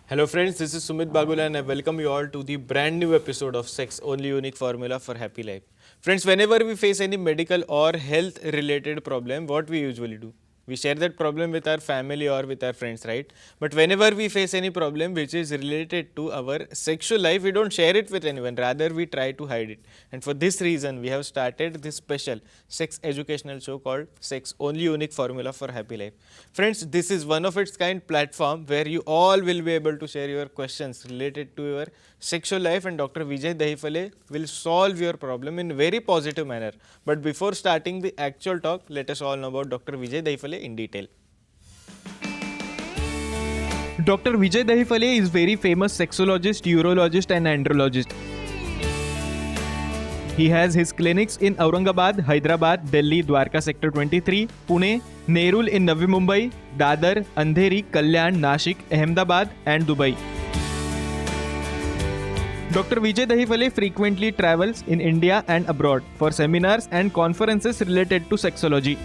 Hello friends, this is Sumit Bagula and I welcome you all to the brand new episode of Sex Only Unique Formula for Happy Life. Friends, whenever we face any medical or health related problem, what we usually do? We share that problem with our family or with our friends, right? But whenever we face any problem which is related to our sexual life, we don't share it with anyone. Rather, we try to hide it. And for this reason, we have started this special sex educational show called Sex Only Unique Formula for Happy Life. Friends, this is one of its kind platform where you all will be able to share your questions related to your sexual life and Dr. Vijay Dahifale will solve your problem in very positive manner. But before starting the actual talk, let us all know about Dr. Vijay Dahifale in detail. Dr. Vijay Dahifale is very famous sexologist, urologist and andrologist. He has his clinics in Aurangabad, Hyderabad, Delhi, Dwarka Sector 23, Pune, Nerul in Navi Mumbai, Dadar, Andheri, Kalyan, Nashik, Ahmedabad and Dubai. Dr. Vijay Dahifale frequently travels in India and abroad for seminars and conferences related to sexology.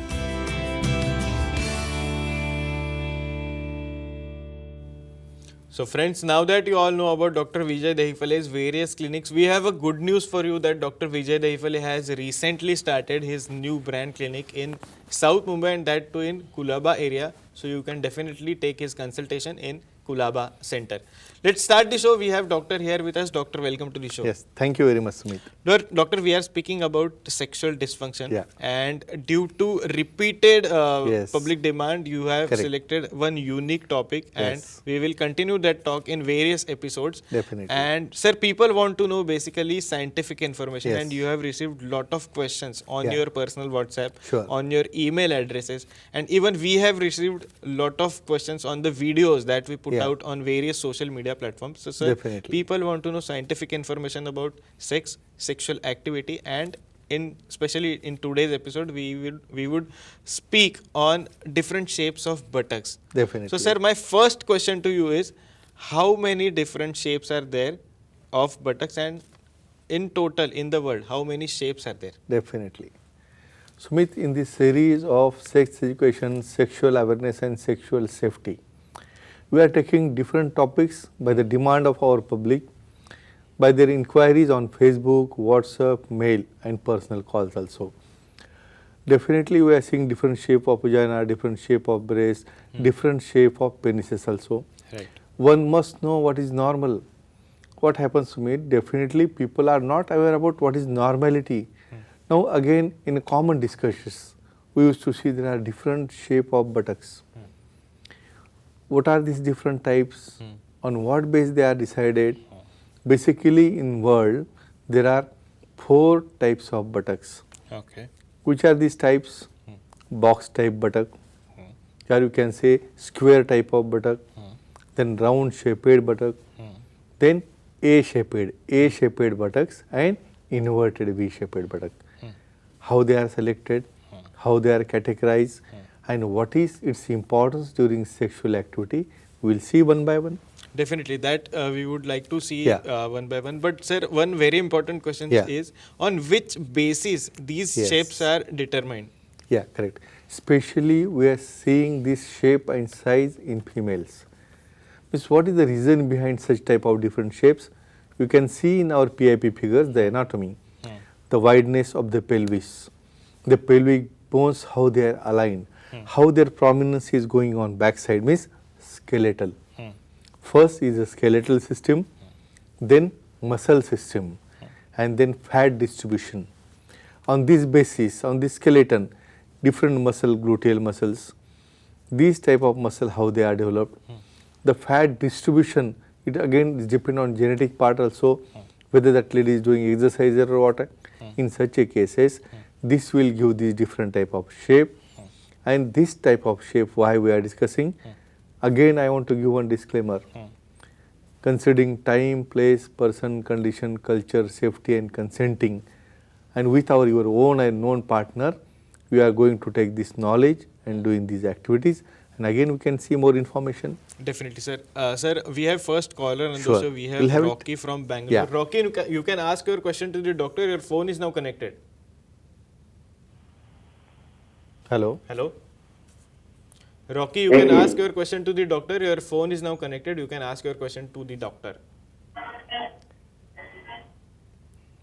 So friends, now that you all know about Dr. Vijay Dahifale's various clinics, we have a good news for you that Dr. Vijay Dahifale has recently started his new brand clinic in South Mumbai and that too in Kulaba area. So you can definitely take his consultation in Kulaba Center. Let's start the show. We have doctor here with us. Doctor, welcome to the show. Yes, thank you very much, Sumit. Doctor, we are speaking about sexual dysfunction. Yeah. And due to repeated Yes. public demand, you have Correct. selected one unique topic and Yes. we will continue that talk in various episodes. Definitely. And sir, people want to know basically scientific information Yes. and you have received lot of questions on Yeah. your personal WhatsApp, Sure. on your email addresses and even we have received lot of questions on the videos that we put Yeah. out on various social media platforms. So sir, Definitely. people want to know scientific information about sex, sexual activity and especially in today's episode we would speak on different shapes of buttocks. Definitely. So sir, my first question to you is how many different shapes are there of buttocks and in total in the world how many shapes are there? Definitely. Sumit, in this series of sex education, sexual awareness and sexual safety, we are taking different topics by the demand of our public, by their inquiries on Facebook, WhatsApp, mail and personal calls also. Definitely we are seeing different shape of vagina, different shape of breast, different shape of penises also. Right. One must know what is normal. What happens to me? Definitely people are not aware about what is normality. Now again in common discussions, we used to see there are different shape of buttocks. What are these different types? On what base they are decided? Basically in world there are 4 types of buttocks. Okay. Which are these types? Box type buttock, or you can say square type of buttock, then round shaped buttock, then A-shaped buttocks and inverted V-shaped buttock. How they are selected, how they are categorized and what is its importance during sexual activity, we will see one by one. Definitely, that we would like to see Yeah. one by one. But sir, one very important question Yeah. is on which basis these Yes. shapes are determined? Yeah, correct. Especially we are seeing this shape and size in females. Means what is the reason behind such type of different shapes? You can see in our PIP figures the anatomy, the wideness of the pelvis, the pelvic bones, how they are aligned, how their prominence is going on backside means skeletal. First is the skeletal system, then muscle system and then fat distribution. On this basis, on this skeleton, different muscle, gluteal muscles, these type of muscle how they are developed. The fat distribution, it again is depend on genetic part also, whether that lady is doing exercise or what. In such a cases, this will give this different type of shape and this type of shape why we are discussing. Again I want to give one disclaimer. Considering time, place, person, condition, culture, safety and consenting and with your own and known partner, we are going to take this knowledge and doing these activities and again we can see more information. Definitely, sir. Sir, we have first caller and Sure. also we have, We'll have it. Rocky from Bangalore. Yeah. Rocky, you can ask your question to the doctor. Your phone is now connected. Hello. Hello. Rocky, you Thank can you. ask your question to the doctor. Your phone is now connected. You can ask your question to the doctor.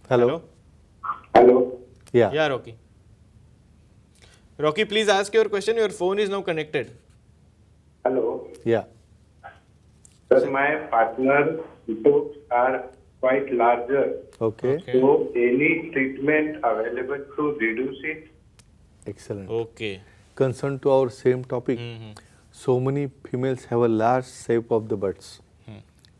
Hello. Hello. Yeah. Yeah, Rocky. Rocky, please ask your question. Your phone is now connected. Hello. Yeah. Sir, my partner buttocks are quite larger. Okay. Okay. So, any treatment available to reduce it? Excellent. Okay. Concern to our same topic. Mhm. So many females have a large shape of the butts.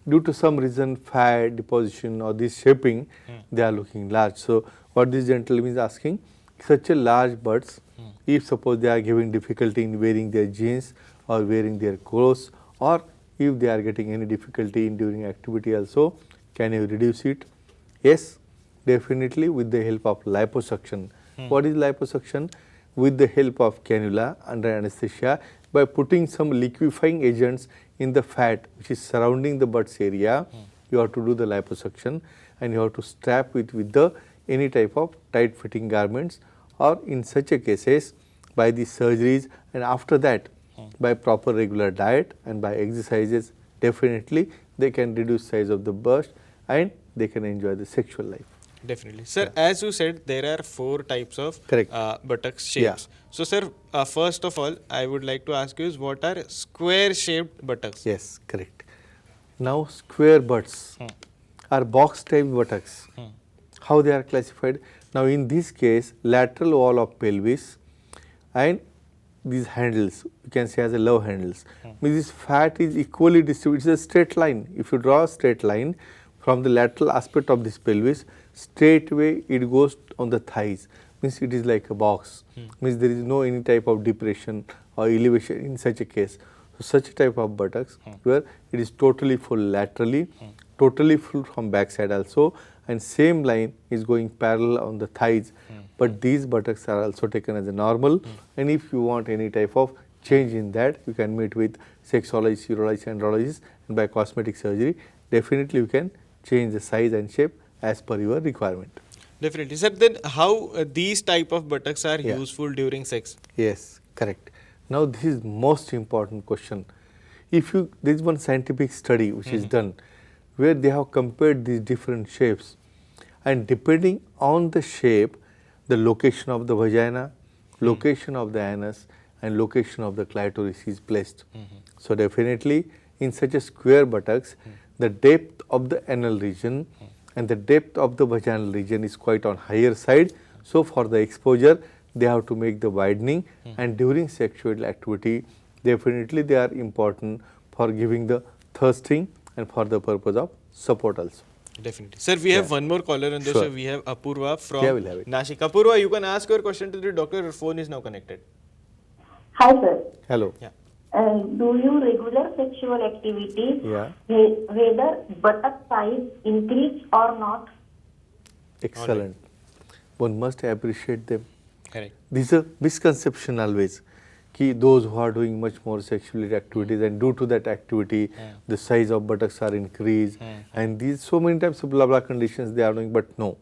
Due to some reason, fat deposition or this shaping, they are looking large. So what this gentleman is asking, such a large butts, if suppose they are giving difficulty in wearing their jeans or wearing their clothes, or if they are getting any difficulty in during activity also, can you reduce it? Yes, definitely with the help of liposuction. What is liposuction? With the help of cannula under anesthesia, by putting some liquefying agents in the fat which is surrounding the butts area, you have to do the liposuction, and you have to strap it with the any type of tight fitting garments, or in such a cases by the surgeries, and after that by proper regular diet and by exercises, definitely they can reduce size of the bust and they can enjoy the sexual life. Definitely. Sir, as you said, there are 4 types of Correct. buttocks Yeah. shapes. So, sir, first of all, I would like to ask you is what are square shaped buttocks? Yes, correct. Now square butts are box type buttocks. How they are classified? Now in this case, lateral wall of pelvis and these handles, you can say as a love handles. Means this fat is equally distributed. It's a straight line. If you draw a straight line from the lateral aspect of this pelvis, straightway it goes on the thighs. Means it is like a box. Means there is no any type of depression or elevation in such a case. So such a type of buttocks where it is totally full laterally, totally full from backside also, and same line is going parallel on the thighs. But these buttocks are also taken as a normal, and if you want any type of change in that, you can meet with sexologist, urologist, andrologist, and by cosmetic surgery, definitely you can change the size and shape as per your requirement. Definitely. Sir, then how these type of buttocks are Yeah. useful during sex? Yes, correct. Now this is most important question. If you, there is one scientific study which is done where they have compared these different shapes, and depending on the shape, the location of the vagina, location of the anus, and location of the clitoris is placed. So definitely in such a square buttocks, the depth of the anal region and the depth of the vaginal region is quite on higher side. So for the exposure, they have to make the widening, and during sexual activity, definitely they are important for giving the thirsting and for the purpose of support also. Definitely. Sir, we have one more caller on the Sure. show. We have Apurva from Yeah, we'll have it. Nashik. Apurva, you can ask your question to the doctor. Your phone is now connected. Hi, sir. Hello. Yeah. Do you regular sexual activity, Yeah. whether buttock size increase or not? Excellent. One must appreciate them. Correct. This is a misconception always. Ki those who are doing much more sexual activities, and due to that activity, the size of buttocks are increased, and these so many types of blah blah conditions they are doing, but no.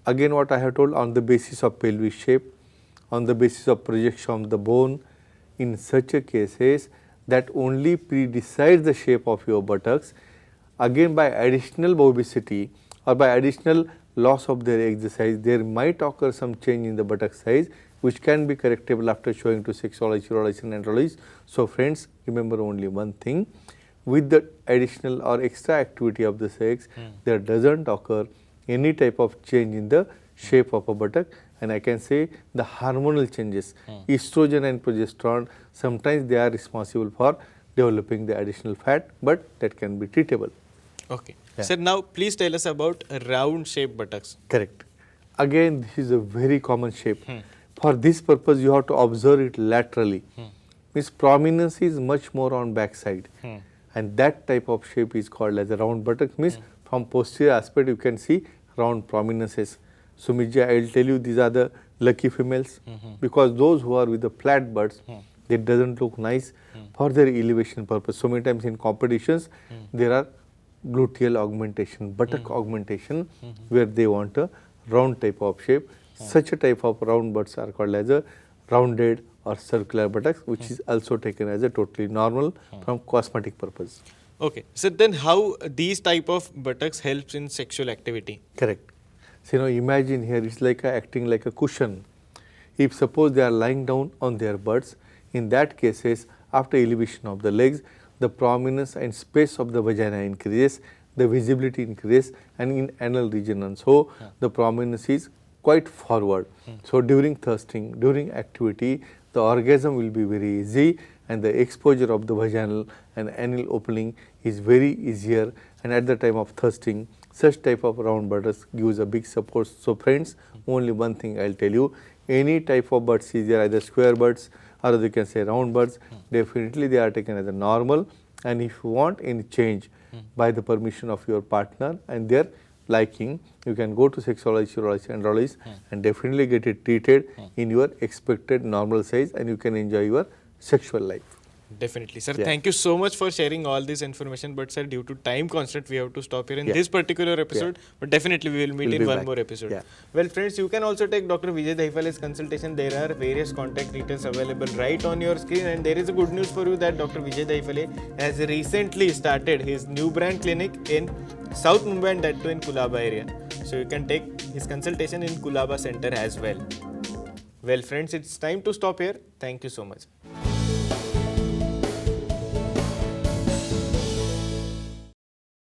Again, what I have told, on the basis of pelvic shape, on the basis of projection of the bone, in such a cases that only predecides the shape of your buttocks. Again, by additional obesity or by additional loss of their exercise, there might occur some change in the buttock size, which can be correctable after showing to sexologist, urologist, and andrologist. So friends, remember only one thing: with the additional or extra activity of the sex, there doesn't occur any type of change in the shape of a buttock. And I can say the hormonal changes, estrogen and progesterone, sometimes they are responsible for developing the additional fat, but that can be treatable. Okay. Yeah. Sir, now please tell us about round shaped buttocks. Correct. Again, this is a very common shape. For this purpose, you have to observe it laterally. Means prominence is much more on backside, and that type of shape is called as a round buttock. Means from posterior aspect, you can see round prominences. So, Mijja, I will tell you these are the lucky females, because those who are with the flat butts, it doesn't look nice for their elevation purpose. So many times in competitions, there are gluteal augmentation, buttock augmentation, where they want a round type of shape. Such a type of round butts are called as a rounded or circular buttocks, which is also taken as a totally normal from cosmetic purpose. Okay. So then how these type of buttocks helps in sexual activity? Correct. So, imagine here it's like acting like a cushion. If suppose they are lying down on their butts, in that cases, after elevation of the legs, the prominence and space of the vagina increases, the visibility increases, and in anal region and so the prominence is quite forward. So, during thirsting, during activity, the orgasm will be very easy and the exposure of the vaginal and anal opening is very easier, and at the time of thirsting, such type of round buttocks gives a big support. So, friends, only one thing I will tell you, any type of butts is there, either square butts or you can say round butts, definitely they are taken as a normal, and if you want any change by the permission of your partner and their liking, you can go to sexologist, urologist, andrologist and definitely get it treated in your expected normal size, and you can enjoy your sexual life. Definitely, sir. Yeah. Thank you so much for sharing all this information. But sir, due to time constraint, we have to stop here in this particular episode. But definitely, we will meet We'll in be one back. more episode. Yeah. Well, friends, you can also take Dr. Vijay Daifale's consultation. There are various contact details available right on your screen. And there is a good news for you that Dr. Vijay Daifale has recently started his new brand clinic in South Mumbai, and that too in Kulaba area. So you can take his consultation in Kulaba Center as well. Well, friends, it's time to stop here. Thank you so much.